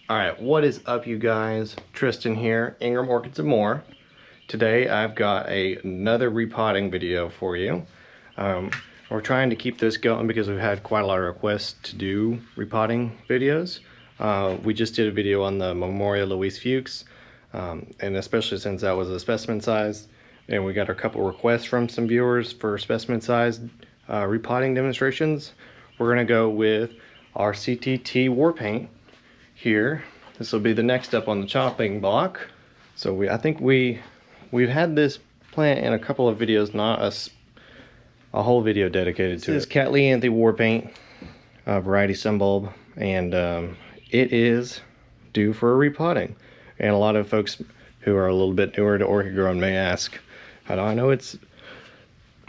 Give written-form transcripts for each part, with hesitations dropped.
Alright, what is up you guys? Tristan here, Ingram Orchids and More. Today I've got another repotting video for you. We're trying to keep this going because we've had quite a lot of requests to do repotting videos. We just did a video on the Memorial Louise Fuchs, and especially since that was a specimen size, and we got a couple requests from some viewers for specimen sized repotting demonstrations. We're going to go with our Cattlianthe Warpaint here. This will be the next step on the chopping block. So I think we've had this plant in a couple of videos, not a whole video dedicated to it. This is Cattlianthe Warpaint variety Sun Bulb, and it is due for a repotting. And a lot of folks who are a little bit newer to orchid growing may ask, how do I know it's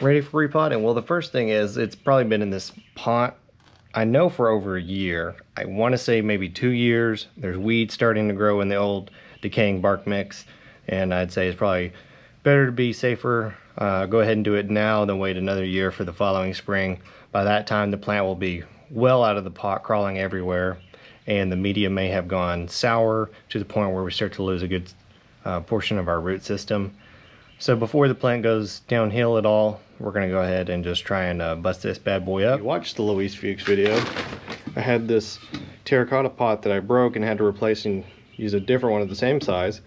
ready for repotting? Well, the first thing is it's probably been in this pot, I know, for over a year. I want to say maybe 2 years. There's weeds starting to grow in the old decaying bark mix, and I'd say it's probably better to be safer. Go ahead and do it now than wait another year for the following spring. By that time the plant will be well out of the pot, crawling everywhere, and the media may have gone sour to the point where we start to lose a good portion of our root system. So before the plant goes downhill at all, we're going to go ahead and just try and bust this bad boy up. If you watched the Louise Fuchs video, I had this terracotta pot that I broke and had to replace and use a different one of the same size,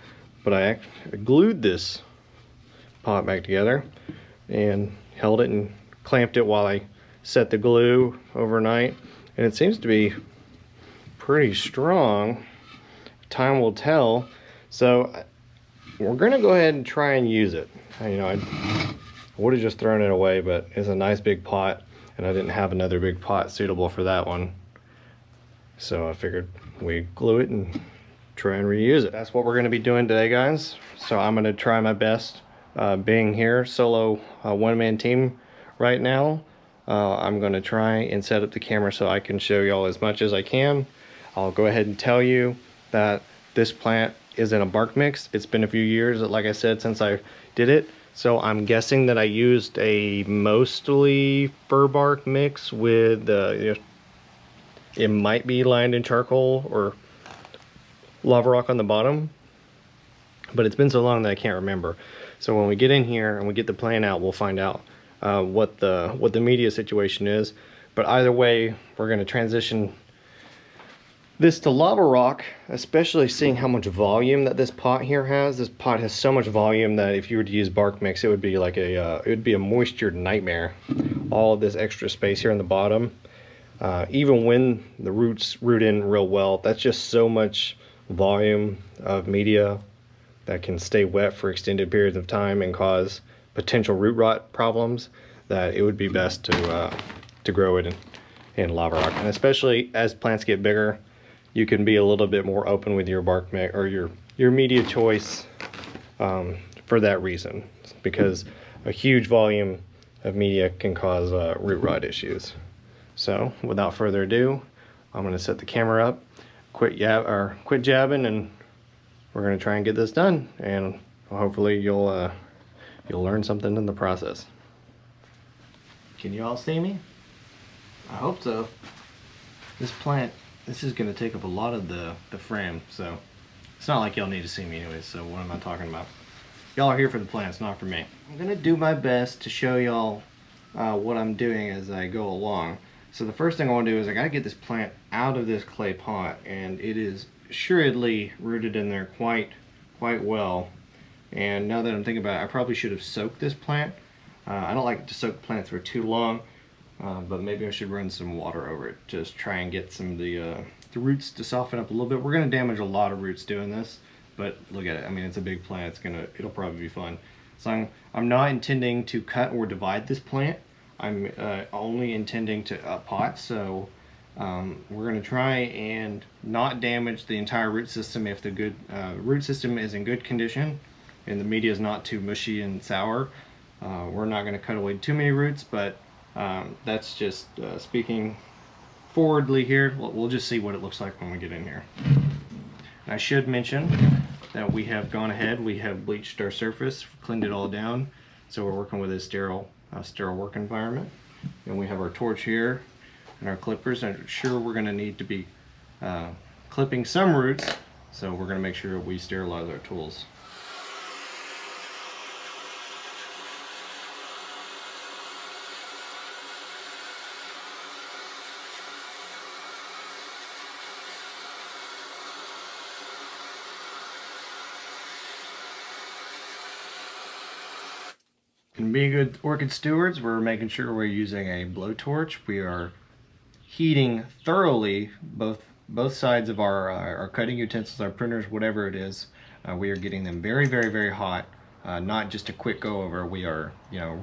but I glued this pot back together and held it and clamped it while I set the glue overnight, and it seems to be pretty strong. Time will tell. So we're gonna go ahead and try and use it. You know, I would have just thrown it away, but it's a nice big pot and I didn't have another big pot suitable for that one, so I figured we glue it and try and reuse it. That's what we're going to be doing today, guys. So I'm going to try my best. Being here solo one-man team right now, I'm going to try and set up the camera so I can show y'all as much as I can. I'll go ahead and tell you that this plant is in a bark mix. It's been a few years, like I said, since I did it, so I'm guessing that I used a mostly fir bark mix with you know, it might be lined in charcoal or lava rock on the bottom, but it's been so long that I can't remember. So when we get in here and we get the plant out, we'll find out what the media situation is. But either way, we're going to transition this to lava rock, especially seeing how much volume that this pot here has. This pot has so much volume that if you were to use bark mix, it would be like it would be a moisture nightmare. All of this extra space here on the bottom, even when the roots root in real well, that's just so much volume of media that can stay wet for extended periods of time and cause potential root rot problems, that it would be best to grow it in lava rock. And especially as plants get bigger, you can be a little bit more open with your bark mix or your media choice for that reason, because a huge volume of media can cause root rot issues. So without further ado, I'm going to set the camera up, quit jabbing, and we're going to try and get this done, and hopefully you'll learn something in the process. Can you all see me? I hope so. This plant, this is going to take up a lot of the frame, so it's not like y'all need to see me anyways, so what am I talking about? Y'all are here for the plants, not for me. I'm going to do my best to show y'all what I'm doing as I go along. So the first thing I want to do is I got to get this plant out of this clay pot, and it is assuredly rooted in there quite well. And now that I'm thinking about it, I probably should have soaked this plant. I don't like to soak plants for too long, but maybe I should run some water over it, just try and get some of the roots to soften up a little bit. We're going to damage a lot of roots doing this, but look at it. I mean, it's a big plant. It'll probably be fun. So I'm not intending to cut or divide this plant. I'm only intending to pot, so we're going to try and not damage the entire root system. If the root system is in good condition and the media is not too mushy and sour, we're not going to cut away too many roots, but that's just speaking forwardly here. We'll just see what it looks like when we get in here. And I should mention that we have gone ahead, we have bleached our surface, cleaned it all down, so we're working with a sterile work environment. And we have our torch here and our clippers. I'm sure we're going to need to be clipping some roots, so we're going to make sure we sterilize our tools. And being good orchid stewards, we're making sure we're using a blowtorch. We are heating thoroughly both sides of our cutting utensils, our printers, whatever it is. We are getting them very, very, very hot. Not just a quick go over. We are,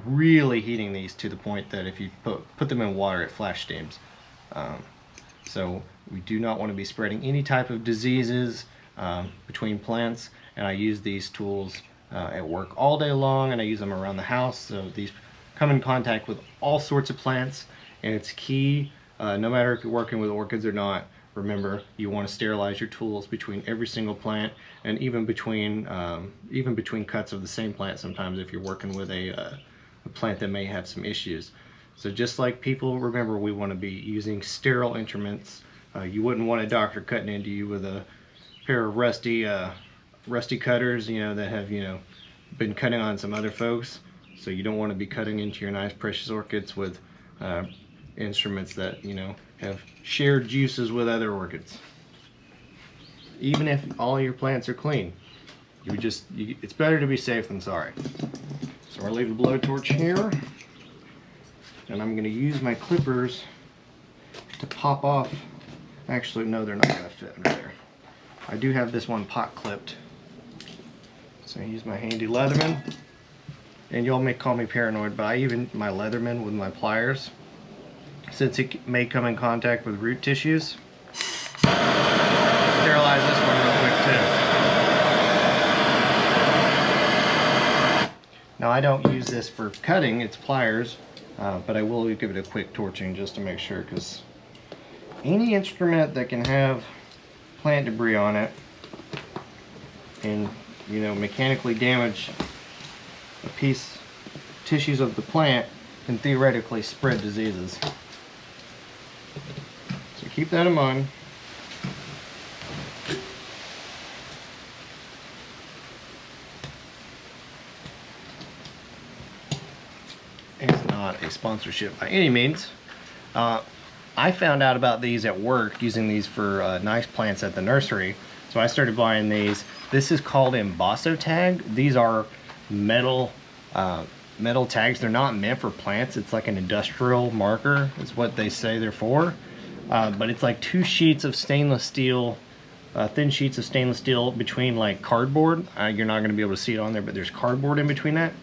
really heating these to the point that if you put them in water, it flash steams. So we do not want to be spreading any type of diseases between plants. And I use these tools at work all day long, and I use them around the house. So these come in contact with all sorts of plants, and it's key, no matter if you're working with orchids or not. Remember, you want to sterilize your tools between every single plant, and even between cuts of the same plant. Sometimes if you're working with a plant that may have some issues. So just like people, remember, we want to be using sterile instruments. You wouldn't want a doctor cutting into you with a pair of rusty cutters, that have, been cutting on some other folks. So you don't want to be cutting into your nice precious orchids with instruments that, have shared juices with other orchids. Even if all your plants are clean, it's better to be safe than sorry. So I'll leave the blowtorch here, and I'm going to use my clippers to pop off. Actually, no, they're not going to fit under there. I do have this one pot clipped. So I use my handy Leatherman, and y'all may call me paranoid, but I even my Leatherman with my pliers, since it may come in contact with root tissues. Sterilize this one real quick too. Now I don't use this for cutting, it's pliers, but I will give it a quick torching just to make sure, because any instrument that can have plant debris on it and mechanically damage tissues of the plant can theoretically spread diseases. So keep that in mind. It's not a sponsorship by any means. I found out about these at work, using these for nice plants at the nursery. So I started buying these. This is called Embosso tag. These are metal tags. They're not meant for plants. It's like an industrial marker. It's what they say they're for. But it's like two sheets of stainless steel, thin sheets of stainless steel between like cardboard. You're not going to be able to see it on there, but there's cardboard in between that.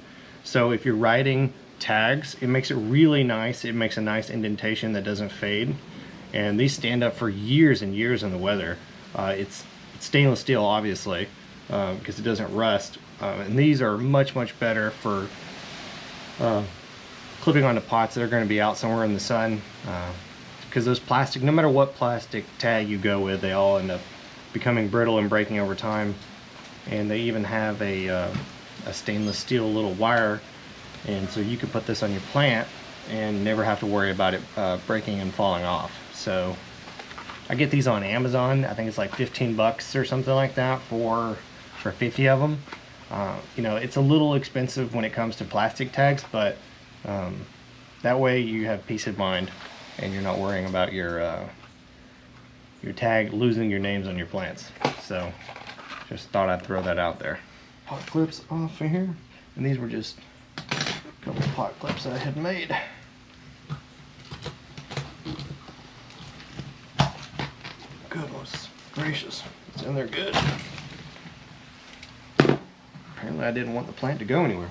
So if you're writing tags, it makes it really nice. It makes a nice indentation that doesn't fade. And these stand up for years and years in the weather. It's stainless steel, obviously, because it doesn't rust. And these are much, much better for clipping onto pots that are going to be out somewhere in the sun. Because those plastic, no matter what plastic tag you go with, they all end up becoming brittle and breaking over time. And they even have a stainless steel little wire, and so you can put this on your plant and never have to worry about it breaking and falling off. So I get these on Amazon. I think it's like 15 bucks or something like that for 50 of them. It's a little expensive when it comes to plastic tags, but that way you have peace of mind and you're not worrying about your tag losing your names on your plants. So just thought I'd throw that out there. Pot clips off of here, and these were just a couple of pot clips that I had made. Goodness gracious, it's in there good. Apparently I didn't want the plant to go anywhere.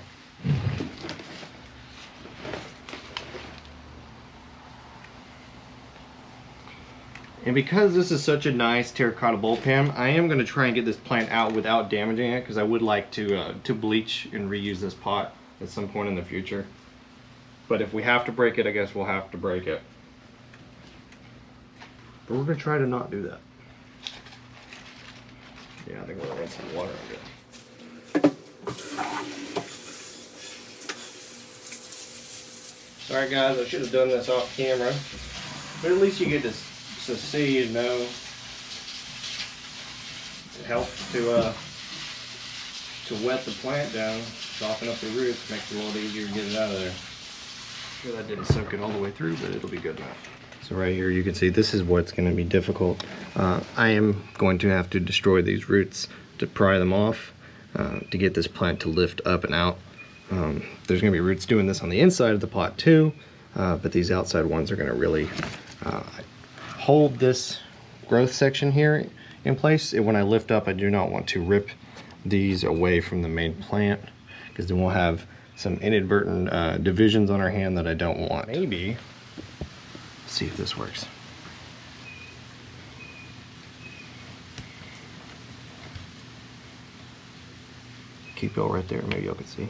And because this is such a nice terracotta bulb pan, I am going to try and get this plant out without damaging it, because I would like to bleach and reuse this pot at some point in the future. But if we have to break it, I guess we'll have to break it. But we're going to try to not do that. Yeah, I think we're going to rinse some water on it. Sorry guys, I should have done this off camera. But at least you get to see, helps to wet the plant down, soften up the roots, makes it a little easier to get it out of there. Sure that didn't soak it all the way through, but it'll be good enough. So right here you can see this is what's going to be difficult. I am going to have to destroy these roots to pry them off to get this plant to lift up and out. There's going to be roots doing this on the inside of the pot too, but these outside ones are going to really hold this growth section here in place. And when I lift up, I do not want to rip these away from the main plant, because then we'll have some inadvertent divisions on our hand that I don't want. Maybe, let's see if this works. Keep it right there, maybe y'all can see.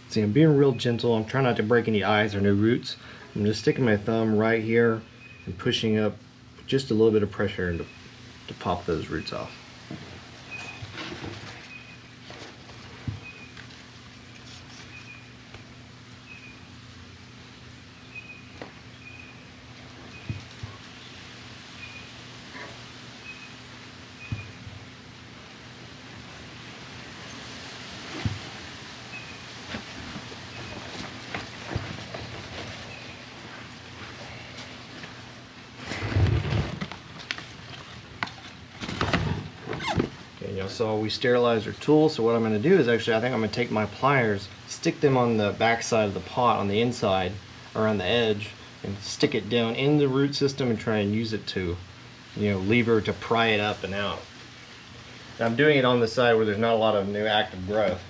See, I'm being real gentle. I'm trying not to break any eyes or no roots. I'm just sticking my thumb right here and pushing up just a little bit of pressure to pop those roots off. So we sterilized our tool, so what I'm going to do is actually, I think I'm going to take my pliers, stick them on the back side of the pot on the inside, around the edge, and stick it down in the root system and try and use it to, lever to pry it up and out. And I'm doing it on the side where there's not a lot of new active growth.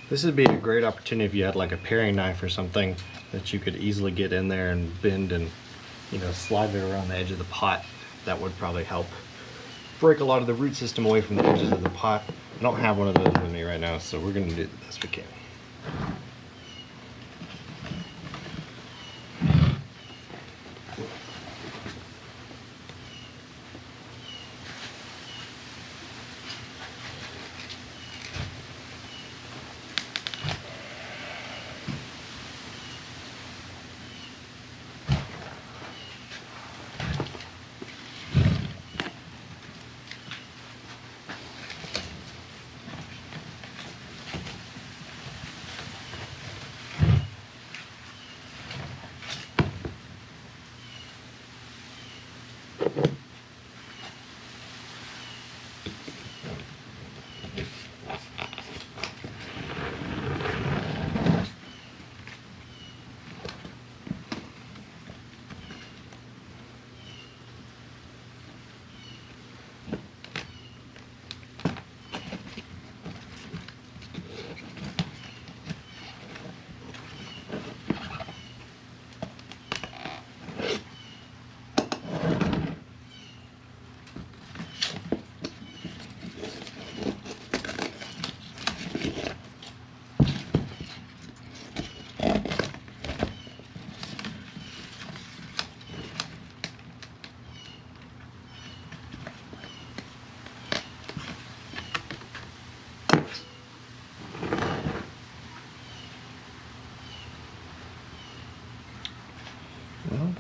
This would be a great opportunity if you had like a paring knife or something that you could easily get in there and bend and slide it around the edge of the pot. That would probably help break a lot of the root system away from the edges of the pot. I don't have one of those with me right now, so we're going to do the best we can.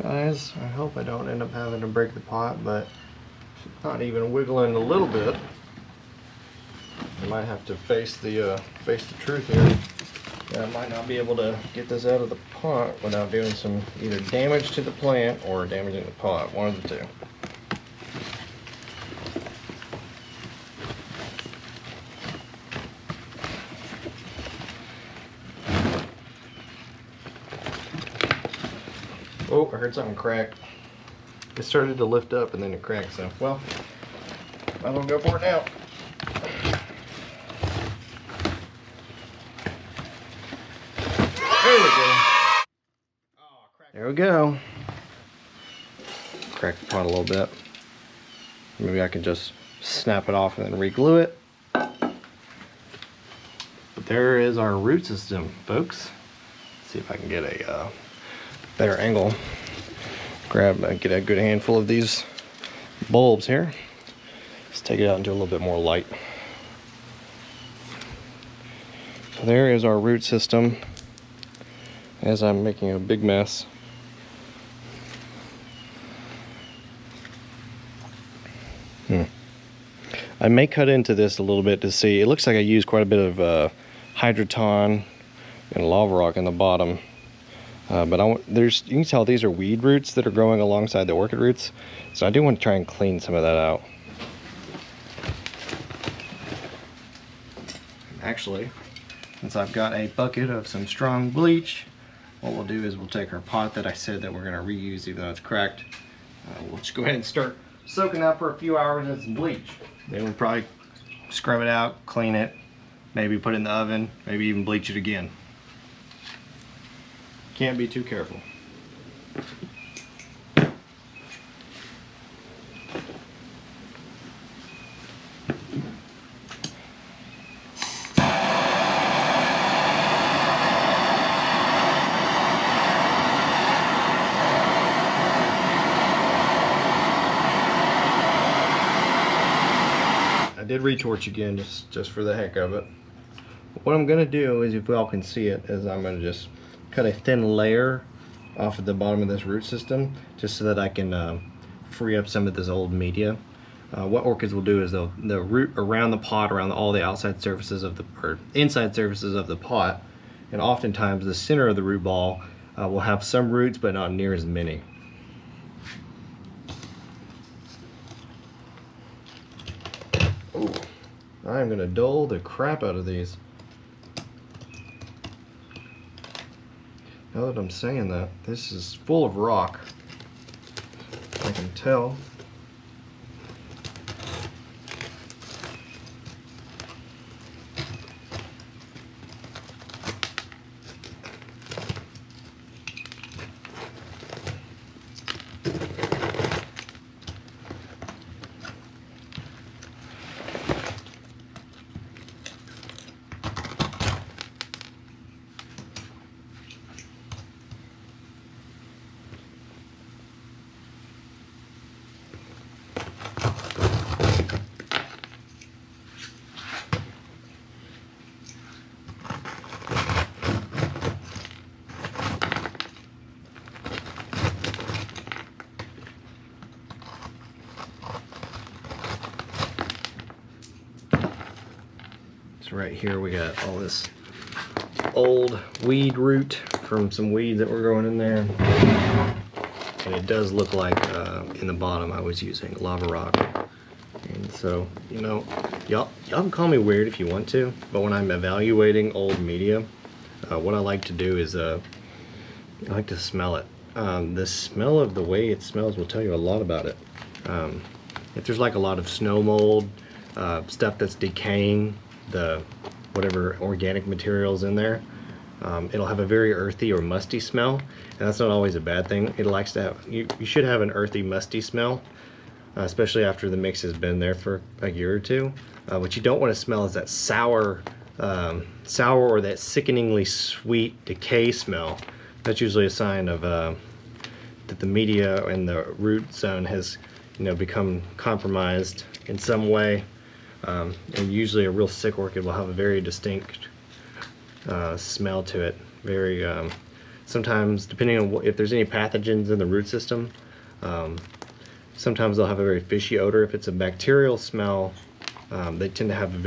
Guys, I hope I don't end up having to break the pot, but it's not even wiggling a little bit. I might have to face the truth here. I might not be able to get this out of the pot without doing some either damage to the plant or damaging the pot, one of the two. Oh, I heard something crack. It started to lift up and then it cracked, so, well, might as well go for it now. There we go. There we go. Crack the pot a little bit. Maybe I can just snap it off and then re-glue it. But there is our root system, folks. Let's see if I can get a better angle. Get a good handful of these bulbs here. Let's take it out into a little bit more light. So there is our root system as I'm making a big mess. I may cut into this a little bit to see. It looks like I used quite a bit of hydroton and lava rock in the bottom. But you can tell these are weed roots that are growing alongside the orchid roots. So I do want to try and clean some of that out. Actually, since I've got a bucket of some strong bleach, what we'll do is we'll take our pot that I said that we're going to reuse even though it's cracked. We'll just go ahead and start soaking that for a few hours in some bleach. Then we'll probably scrub it out, clean it, maybe put it in the oven, maybe even bleach it again. Can't be too careful. I did retorch again just for the heck of it. What I'm gonna do is, if y'all can see it, is I'm gonna just cut a thin layer off of the bottom of this root system just so that I can free up some of this old media. What orchids will do is they'll root around the pot, around all the outside surfaces of or inside surfaces of the pot, and oftentimes the center of the root ball will have some roots but not near as many. Ooh, I'm gonna dull the crap out of these. Now that I'm saying that, this is full of rock. I can tell. So right here we got all this old weed root from some weeds that were growing in there. And it does look like in the bottom I was using lava rock. And so, you know, y'all can call me weird if you want to, but when I'm evaluating old media, what I like to do is I like to smell it. The smell of the way it smells will tell you a lot about it. If there's like a lot of snow mold, stuff that's decaying, the whatever organic materials in there, it'll have a very earthy or musty smell, and that's not always a bad thing. It likes to have, you should have an earthy, musty smell, especially after the mix has been there for a year or two. What you don't want to smell is that sour or that sickeningly sweet decay smell. That's usually a sign of that the media and the root zone has, you know, become compromised in some way. And usually a real sick orchid will have a very distinct smell to it, very sometimes depending on if there's any pathogens in the root system, sometimes they'll have a very fishy odor. If it's a bacterial smell, they tend to have a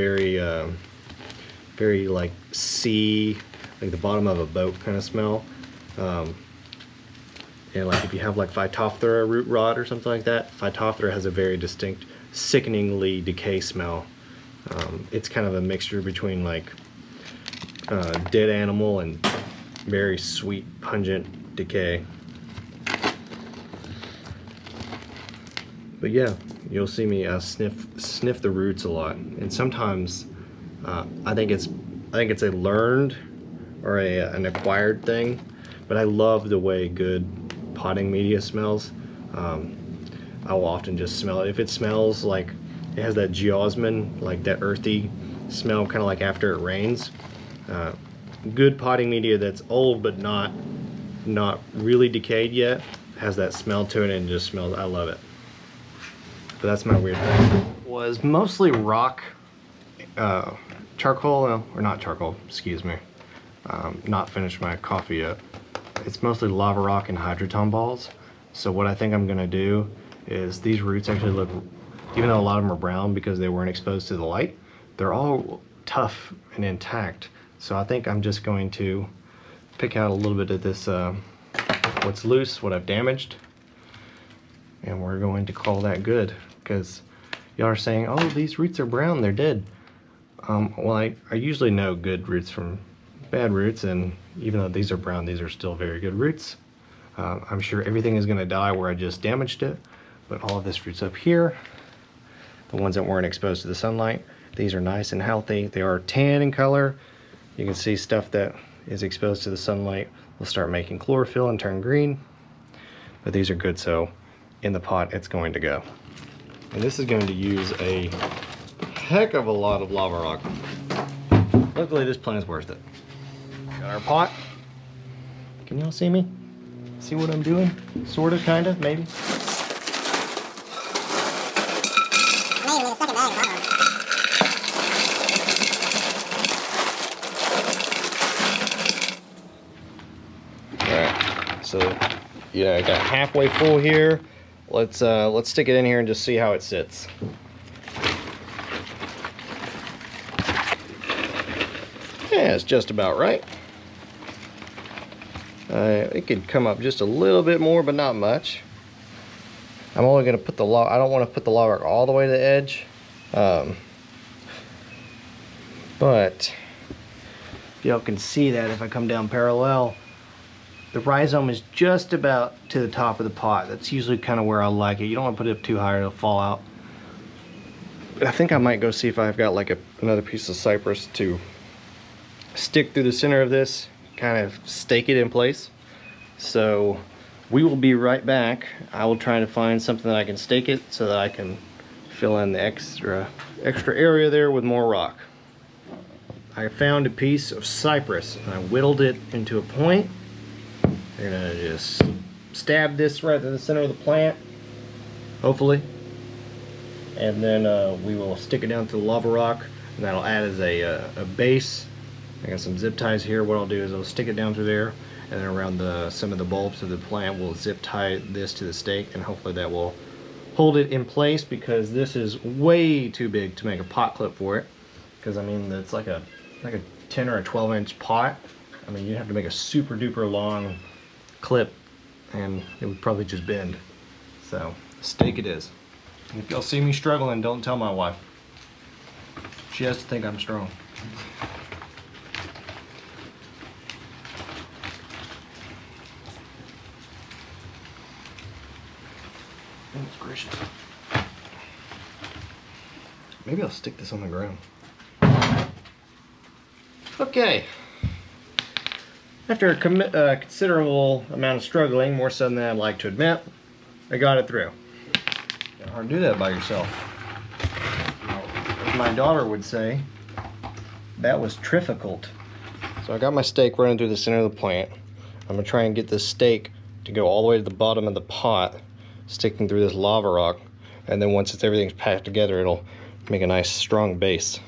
very like sea, like the bottom of a boat kind of smell. And like if you have like Phytophthora root rot or something like that, Phytophthora has a very distinct, sickeningly decay smell. It's kind of a mixture between like dead animal and very sweet, pungent decay. But yeah, you'll see me sniff the roots a lot, and sometimes I think it's a learned or an acquired thing, but I love the way good potting media smells. I will often just smell it. If it smells like it has that geosmin, like that earthy smell, kind of like after it rains. Good potting media that's old but not really decayed yet has that smell to it, and just smells. I love it. But that's my weird thing. Was mostly rock, charcoal, or not charcoal, excuse me. Not finished my coffee yet. It's mostly lava rock and hydroton balls. So what I think I'm gonna do is, these roots actually look, even though a lot of them are brown because they weren't exposed to the light, they're all tough and intact. So I think I'm just going to pick out a little bit of this, what's loose, what I've damaged, and we're going to call that good, because y'all are saying, oh, these roots are brown, they're dead. Well, I usually know good roots from bad roots, and even though these are brown, these are still very good roots. I'm sure everything is going to die where I just damaged it, but all of this roots up here, the ones that weren't exposed to the sunlight, these are nice and healthy. They are tan in color. You can see stuff that is exposed to the sunlight will start making chlorophyll and turn green, but these are good, so in the pot it's going to go. And this is going to use a heck of a lot of lava rock. Luckily this plant is worth it. Got our pot. Can y'all see me? See what I'm doing? Sort of, kind of, maybe. Alright, so yeah, I got halfway full here. Let's stick it in here and just see how it sits. Yeah, it's just about right. It could come up just a little bit more, but not much. I'm only going to put the lava, I don't want to put the lava all the way to the edge. But y'all can see that if I come down parallel, the rhizome is just about to the top of the pot. That's usually kind of where I like it. You don't want to put it up too high or it'll fall out. But I think I might go see if I've got like another piece of cypress to stick through the center of this, kind of stake it in place. So we will be right back. I will try to find something that I can stake it so that I can fill in the extra area there with more rock. I found a piece of cypress and I whittled it into a point. You're gonna just stab this right to the center of the plant, hopefully, and then we will stick it down to the lava rock, and that'll add as a base. I got some zip ties here. What I'll do is I'll stick it down through there, and then around some of the bulbs of the plant we'll zip tie this to the stake, and hopefully that will hold it in place, because this is way too big to make a pot clip for it. Because I mean, it's like a 10 or a 12-inch pot. I mean, you'd have to make a super duper long clip and it would probably just bend. So stake it is. And if y'all see me struggling, don't tell my wife. She has to think I'm strong. Goodness gracious. Maybe I'll stick this on the ground. Okay. After a considerable amount of struggling, more so than I'd like to admit, I got it through. It's hard to do that by yourself. As my daughter would say, that was difficult. So I got my stake running through the center of the plant. I'm gonna try and get this stake to go all the way to the bottom of the pot, sticking through this lava rock, and then once everything's packed together, it'll make a nice strong base.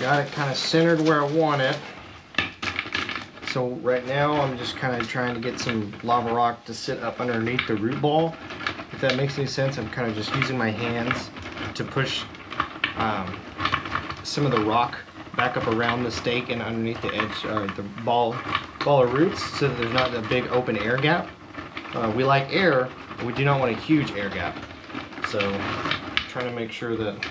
got it kind of centered where I want it. So right now I'm just kind of trying to get some lava rock to sit up underneath the root ball. If that makes any sense, I'm kind of just using my hands to push some of the rock back up around the stake and underneath the edge, the ball of roots, so that there's not a big open air gap. We like air, but we do not want a huge air gap. So trying to make sure that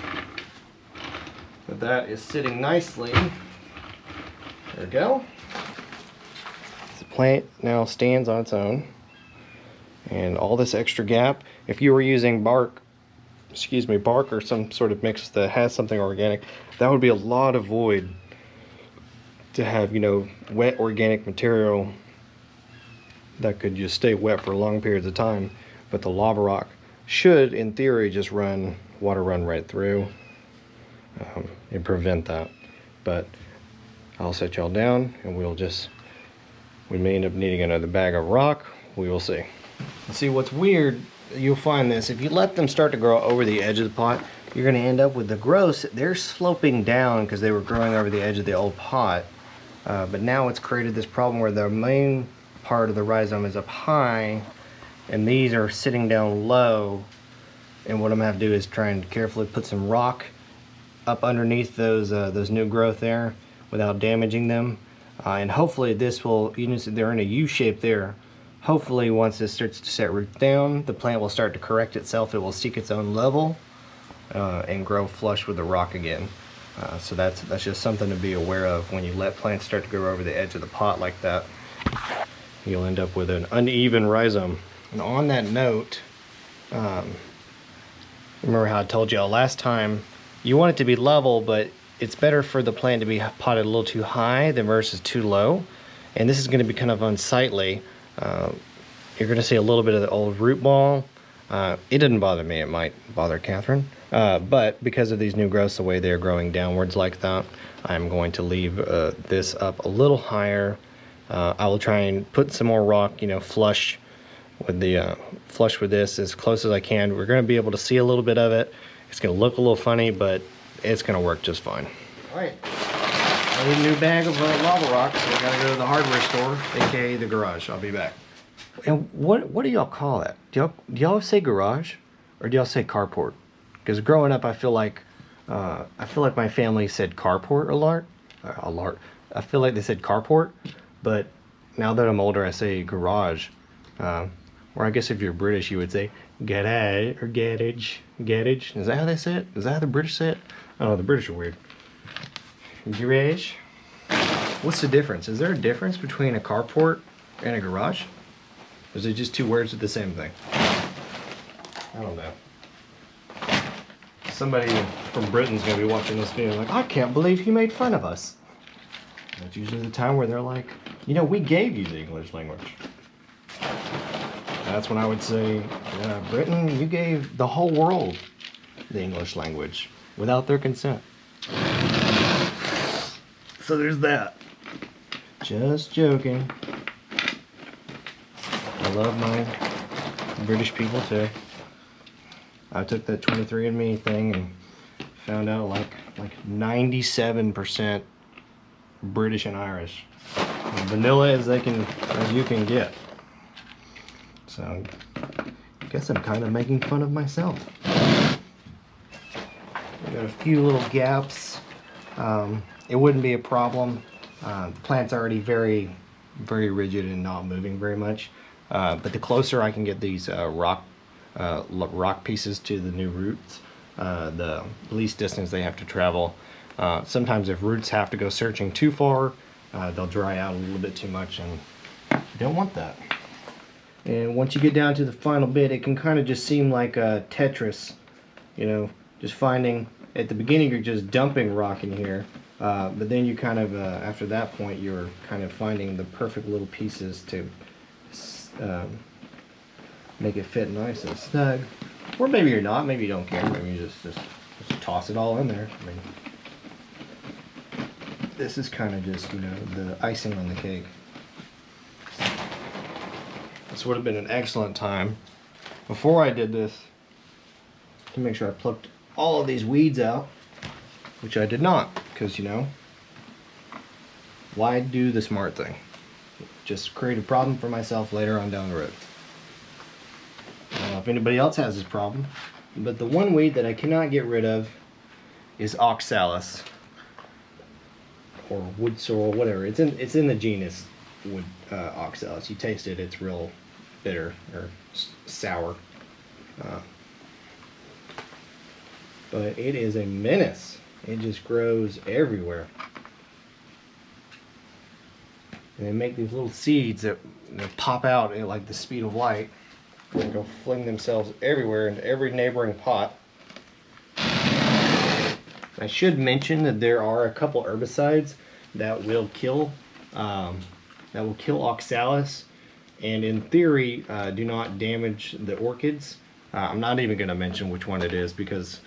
that is sitting nicely. There we go. The plant now stands on its own, and all this extra gap, if you were using bark or some sort of mix that has something organic, that would be a lot of void to have, you know, wet organic material that could just stay wet for long periods of time. But the lava rock should, in theory, just water run right through and prevent that. But I'll set y'all down, and we may end up needing another bag of rock. We will see. See, what's weird, you'll find this, if you let them start to grow over the edge of the pot, you're going to end up with the growths. They're sloping down because they were growing over the edge of the old pot. But now it's created this problem where the main part of the rhizome is up high, and these are sitting down low. And what I'm going to have to do is try and carefully put some rock up underneath those new growth there without damaging them. And hopefully this will, you know, they're in a U shape there. Hopefully once this starts to set roots down, the plant will start to correct itself. It will seek its own level and grow flush with the rock again. So that's just something to be aware of when you let plants start to grow over the edge of the pot like that. You'll end up with an uneven rhizome. And on that note, remember how I told y'all last time, you want it to be level, but it's better for the plant to be potted a little too high than versus too low. And this is going to be kind of unsightly. You're going to see a little bit of the old root ball. It didn't bother me. It might bother Catherine. But because of these new growths, the way they're growing downwards like that, I'm going to leave this up a little higher. I will try and put some more rock, you know, flush with this as close as I can. We're going to be able to see a little bit of it. It's going to look a little funny, but it's going to work just fine. All right. I need a new bag of lava rock, so I got to go to the hardware store, aka the garage. I'll be back. And what do y'all call that? Do y'all say garage, or do y'all say carport? Because growing up, I feel like my family said carport a lot. I feel like they said carport, but now that I'm older, I say garage. Or I guess if you're British, you would say garage or garage. Garage. Is that how they say it? Is that how the British say it? I don't know. The British are weird. Garage. What's the difference? Is there a difference between a carport and a garage? Or is it just two words with the same thing? I don't know. Somebody from Britain's gonna be watching this video like, I can't believe he made fun of us. That's usually the time where they're like, you know, we gave you the English language. That's when I would say, Britain, you gave the whole world the English language without their consent. So there's that. Just joking. I love my British people too. I took that 23andMe thing and found out like 97% British and Irish. As vanilla as you can get. So I guess I'm kind of making fun of myself. I got a few little gaps. It wouldn't be a problem. The plant's already very, very rigid and not moving very much. But the closer I can get these rock pieces to the new roots, the least distance they have to travel. Sometimes if roots have to go searching too far, they'll dry out a little bit too much, and you don't want that. And once you get down to the final bit, it can kind of just seem like a Tetris, you know, just finding, at the beginning you're just dumping rock in here, but then you kind of, after that point, you're kind of finding the perfect little pieces to make it fit nice and snug. Or maybe you're not, maybe you don't care, maybe you just toss it all in there. I mean, this is kind of just, you know, the icing on the cake. This would have been an excellent time before I did this to make sure I plucked all of these weeds out, which I did not, because, you know, why do the smart thing? Just create a problem for myself later on down the road. I don't know if anybody else has this problem, but the one weed that I cannot get rid of is oxalis, or wood sorrel, whatever. It's in the genus wood oxalis. You taste it, it's real bitter or sour. But it is a menace. It just grows everywhere. And they make these little seeds that pop out at like the speed of light and go fling themselves everywhere into every neighboring pot. I should mention that there are a couple herbicides that will kill oxalis, and in theory do not damage the orchids. I'm not even going to mention which one it is, because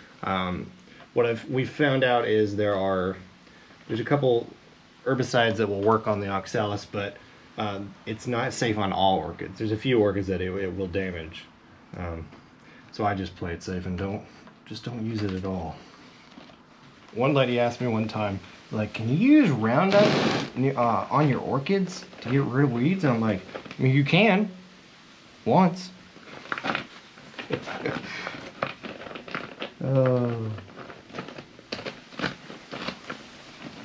what we've found out is there's a couple herbicides that will work on the oxalis, but it's not safe on all orchids. There's a few orchids that it will damage. So I just play it safe and don't use it at all. One lady asked me one time, like, can you use Roundup on your orchids to get rid of weeds? And I'm like, I mean, you can, once. Oh,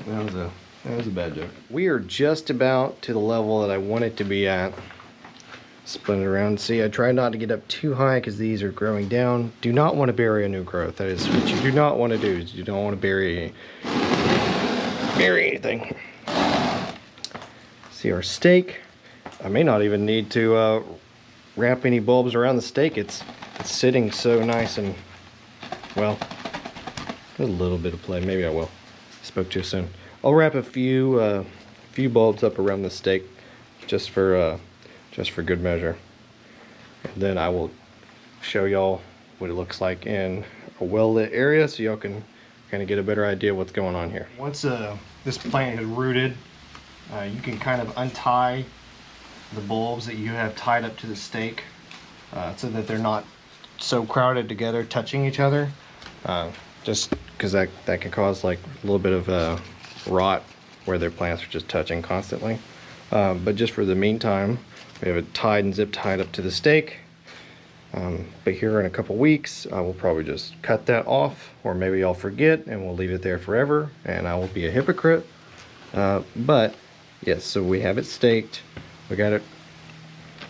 that was a bad joke. We are just about to the level that I want it to be at. Spin it around. See, I try not to get up too high because these are growing down. Do not want to bury a new growth. That is what you do not want to do. Is you don't want to bury anything. See our stake. I may not even need to wrap any bulbs around the stake. It's sitting so nice and, well, a little bit of play. Maybe I will. Spoke too soon. I'll wrap a few bulbs up around the stake just for good measure, and then I will show y'all what it looks like in a well-lit area, so y'all can kind of get a better idea what's going on here. Once this plant is rooted, you can kind of untie the bulbs that you have tied up to the stake, so that they're not so crowded together, touching each other, just because that can cause like a little bit of rot where their plants are just touching constantly. But just for the meantime, we have it tied and zip tied up to the stake. But here in a couple weeks, I will probably just cut that off, or maybe I'll forget and we'll leave it there forever, and I will be a hypocrite. But yes, so we have it staked. We got it,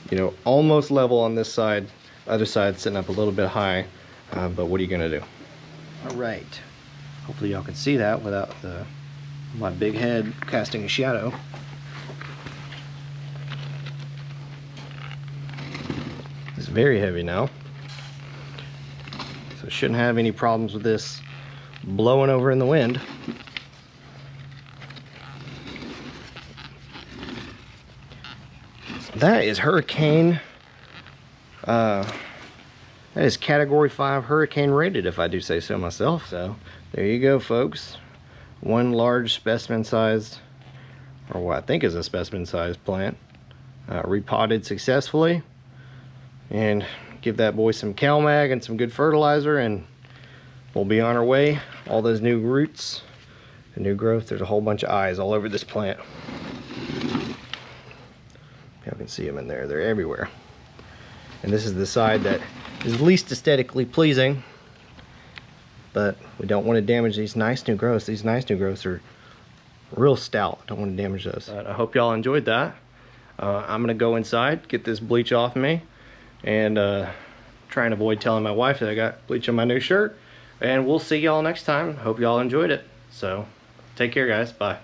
you know, almost level on this side. Other side sitting up a little bit high. But what are you gonna do? All right. Hopefully y'all can see that without my big head casting a shadow. It's very heavy now, so shouldn't have any problems with this blowing over in the wind. That is hurricane, that is category 5 hurricane rated, if I do say so myself. So there you go, folks. One large specimen-sized, or what I think is a specimen-sized plant, repotted successfully. And give that boy some CalMag and some good fertilizer, and we'll be on our way. All those new roots, the new growth, there's a whole bunch of eyes all over this plant. You can see them in there, they're everywhere. And this is the side that is least aesthetically pleasing, but we don't want to damage these nice new growths. These nice new growths are real stout. Don't want to damage those. But I hope y'all enjoyed that. I'm gonna go inside, get this bleach off me, and try and avoid telling my wife that I got bleach on my new shirt. And we'll see y'all next time. Hope y'all enjoyed it. So take care, guys. Bye.